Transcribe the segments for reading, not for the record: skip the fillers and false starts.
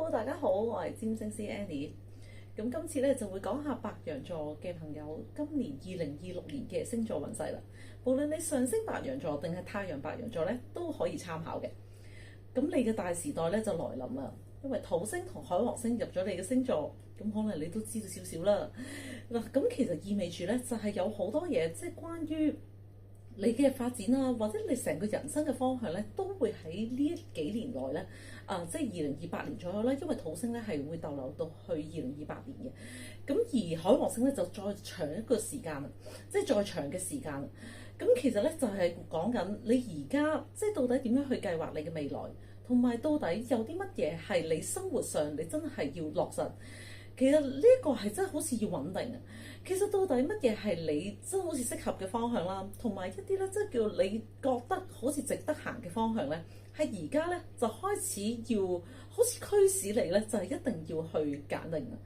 Hello，大家好，我係占星師 Annie。咁今次咧就會講下白羊座嘅朋友今年2026年嘅星座運勢啦。無論你上升白羊座定係太陽白羊座咧，都可以參考嘅。咁你嘅大時代咧就來臨啦，因為土星同海王星入咗你嘅星座，咁可能你都知道少少啦。嗱，咁其實意味住咧就係有好多嘢，即係關於你嘅發展啊，或者你成個人生嘅方向咧，都會喺呢幾年內咧，即係2028年左右咧，因為土星咧係會逗留到去2028年嘅，咁而海王星咧就再長一個時間啦，即係再長嘅時間啦。咁其實咧就係講緊你而家即係到底點樣去計劃你嘅未來，同埋到底有啲乜嘢係你生活上你真係要落實。其實呢一個係真係好似要穩定啊！其實到底乜嘢係你真係好似適合嘅方向啦，同埋一啲咧即係叫你覺得好似值得行嘅方向咧，係而家咧就開始要好似驅使你咧，就係一定要去揀定啊！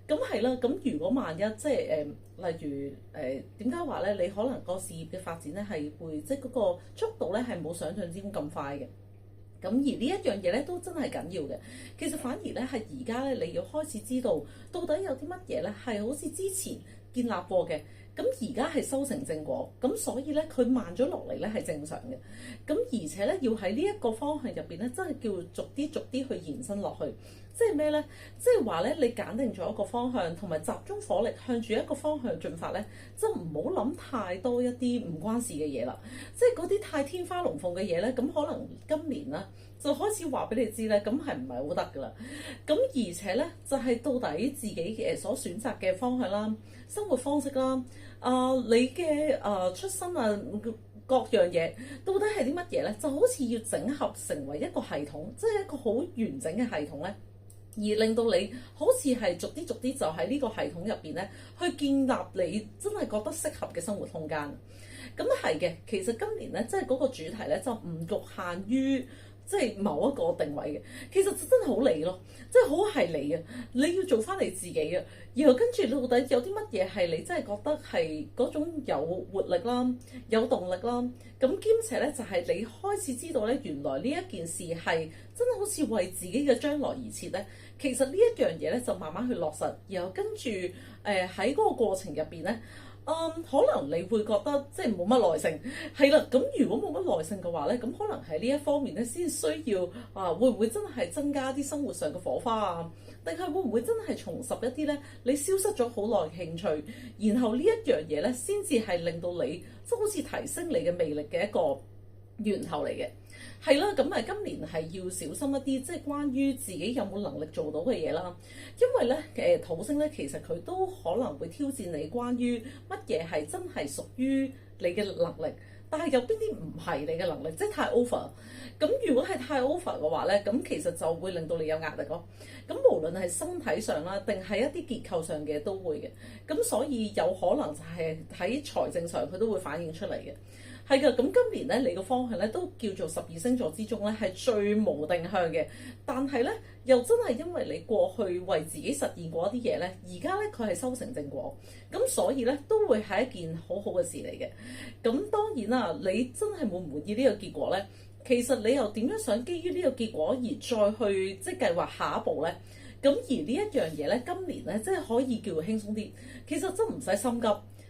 咁係啦，咁如果萬一即係例如點解話咧，你可能個事業嘅發展咧係會即係嗰個速度咧係冇想象之中咁快嘅。咁而呢一樣嘢咧都真係緊要嘅，其實反而咧係而家咧你要開始知道到底有啲乜嘢咧係好似之前建立過嘅，咁而家係修成正果，咁所以咧佢慢咗落嚟咧係正常嘅，咁而且咧要喺呢一個方向入邊咧真係叫逐啲去延伸落去，即係咩咧？即係話咧你揀定咗一個方向，同埋集中火力向住一個方向進發咧，就唔好諗太多一啲唔關事嘅嘢啦，即係嗰啲太天花龍鳳嘅嘢咧，咁可能今年啦就開始話俾你知咧，咁係唔係好得噶啦？咁而且咧就係到底自己嘅所選擇嘅方向啦、生活方式啦、你嘅出身啊各樣嘢，到底係啲乜嘢咧？就好似要整合成為一個系統，即係一個好完整嘅系統咧。而令到你好似係逐啲就喺呢個系統入邊咧，去建立你真係覺得適合嘅生活空間。咁係嘅，其實今年咧，即係嗰個主題咧，就唔局限於即係某一個定位嘅。其實真係好你咯，即係好係你啊！你要做翻你自己啊！然後跟住到底有啲乜嘢係你真係覺得係嗰種有活力啦、有動力啦。咁兼且咧，就係你開始知道咧，原來呢一件事係真係好似為自己嘅將來而設咧。其實呢一樣嘢咧，就慢慢去落實，然後跟住喺嗰個過程入邊咧，可能你會覺得即係冇乜耐性，係啦。咁如果冇乜耐性嘅話咧，咁可能喺呢一方面咧，先需要會唔會真係增加啲生活上嘅火花啊？定係會唔會真係重拾一啲咧你消失咗好耐嘅興趣？然後呢一樣嘢咧，先至係令到你即係好似提升你嘅魅力嘅一個源頭嚟嘅。係啦，咁今年係要小心一啲，即係關於自己有冇能力做到嘅嘢啦。因為咧，土星咧，其實佢都可能會挑戰你關於乜嘢係真係屬於你嘅能力，但係有邊啲唔係你嘅能力，即係太 over。咁如果係太 over 嘅話咧，咁其實就會令到你有壓力咯。咁無論係身體上啦，定係一啲結構上嘅都會嘅。咁所以有可能就係喺財政上佢都會反映出嚟嘅。係㗎，咁今年咧，你個方向咧都叫做12星座之中咧係最無定向嘅，但係咧又真係因為你過去為自己實現過一啲嘢咧，而家咧佢係修成正果，咁所以咧都會係一件好好嘅事嚟嘅。咁當然啦，你真係滿唔滿意呢個結果咧？其實你又點樣想基於呢個結果而再去即係計劃下一步咧？咁而呢一樣嘢咧，今年咧即係可以叫做輕鬆啲，其實真唔使心急。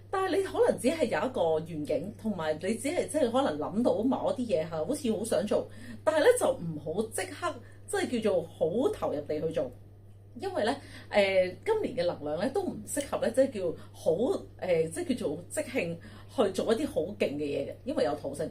但係你可能只係有一個願景，同埋你只係即係可能諗到某一啲嘢係好似好想做，但係咧就唔好即刻即係叫做好投入地去做，因為咧今年嘅能量咧都唔適合咧即係叫好即係叫做即興去做一啲好勁嘅嘢嘅，因為有土星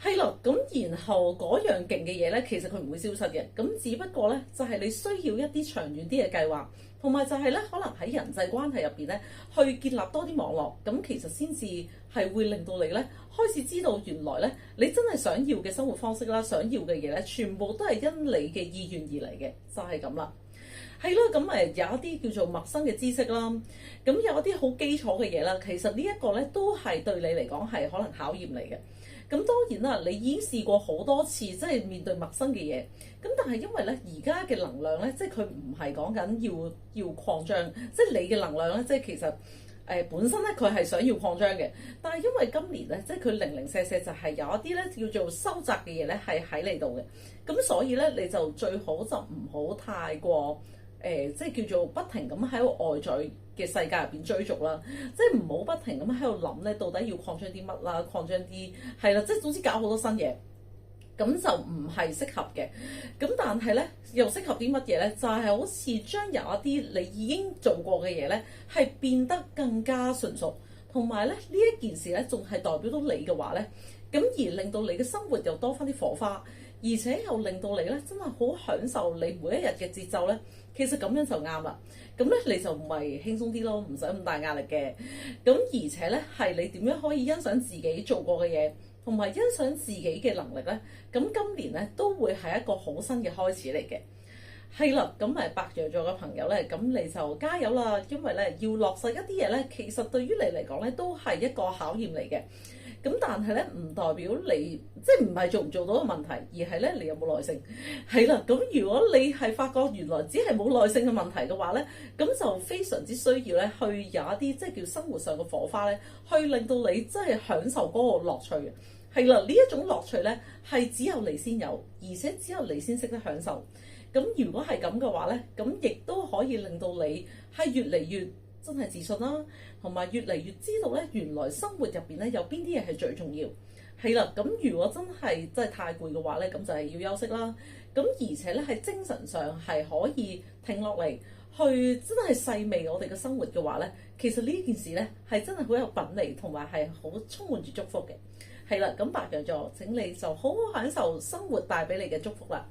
係咯。咁然後嗰樣勁嘅嘢咧，其實佢唔會消失嘅，咁只不過咧就係你需要一啲長遠啲嘅計劃。同埋就係咧，可能喺人際關係入邊咧，去建立多啲網絡，咁其實先至係會令到你咧開始知道原來咧你真係想要嘅生活方式啦，想要嘅嘢咧，全部都係因你嘅意願而嚟嘅，就係咁啦。係咯，咁有一啲叫做陌生嘅知識啦，咁有一啲好基礎嘅嘢啦，其實呢一個咧都係對你嚟講係可能考驗嚟嘅。咁當然啦，你已經試過好多次，即係面對陌生嘅嘢。咁但係因為咧，而家嘅能量咧，即係佢唔係講緊要擴張，即係你嘅能量咧，即係其實本身咧佢係想要擴張嘅，但係因為今年咧，即係佢零零舍舍就係有一啲咧叫做收窄嘅嘢咧係喺你度嘅，咁所以咧你就最好就唔好太過即係叫做不停咁喺個外在嘅世界入邊追逐啦，即係唔好不停咁喺度諗咧，到底要擴張啲乜啦，擴張啲係啦，即係總之搞好多新嘢。咁就唔係適合嘅，咁但係咧又適合啲乜嘢咧？就係好似將有一啲你已經做過嘅嘢咧，係變得更加純熟，同埋咧呢一件事咧仲係代表到你嘅話咧，咁而令到你嘅生活又多翻啲火花，而且又令到你咧真係好享受你每一日嘅節奏咧。其實咁樣就啱啦，咁咧你就唔係輕鬆啲咯，唔使咁大壓力嘅，咁而且咧係你點樣可以欣賞自己做過嘅嘢，同埋欣賞自己嘅能力咧，咁今年咧都會係一個好新嘅開始嚟嘅。係啦，咁白羊座嘅朋友咧，咁你就加油啦，因為咧要落實一啲嘢咧，其實對於你嚟講咧都係一個考驗嚟嘅。咁但係咧唔代表你即係唔係做唔做到嘅問題，而係咧你有冇耐性。係啦，咁如果你係發覺原來只係冇耐性嘅問題嘅話咧，咁就非常之需要咧去有一啲即係叫生活上嘅火花咧，去令到你真係享受嗰個樂趣嘅。係啦，呢一種樂趣咧係只有你先有，而且只有你先識得享受。咁如果係咁嘅話咧，咁亦都可以令到你係越嚟越真係自信啦，同埋越嚟越知道咧，原來生活入邊咧有邊啲嘢係最重要。係啦，咁如果真係太攰嘅話咧，咁就係要休息啦。咁而且咧喺精神上係可以停落嚟，去真係細味我哋嘅生活嘅話咧，其實呢件事咧係真係好有品味，同埋係好充滿住祝福嘅。係啦，咁白羊座請你就好好享受生活帶俾你嘅祝福啦。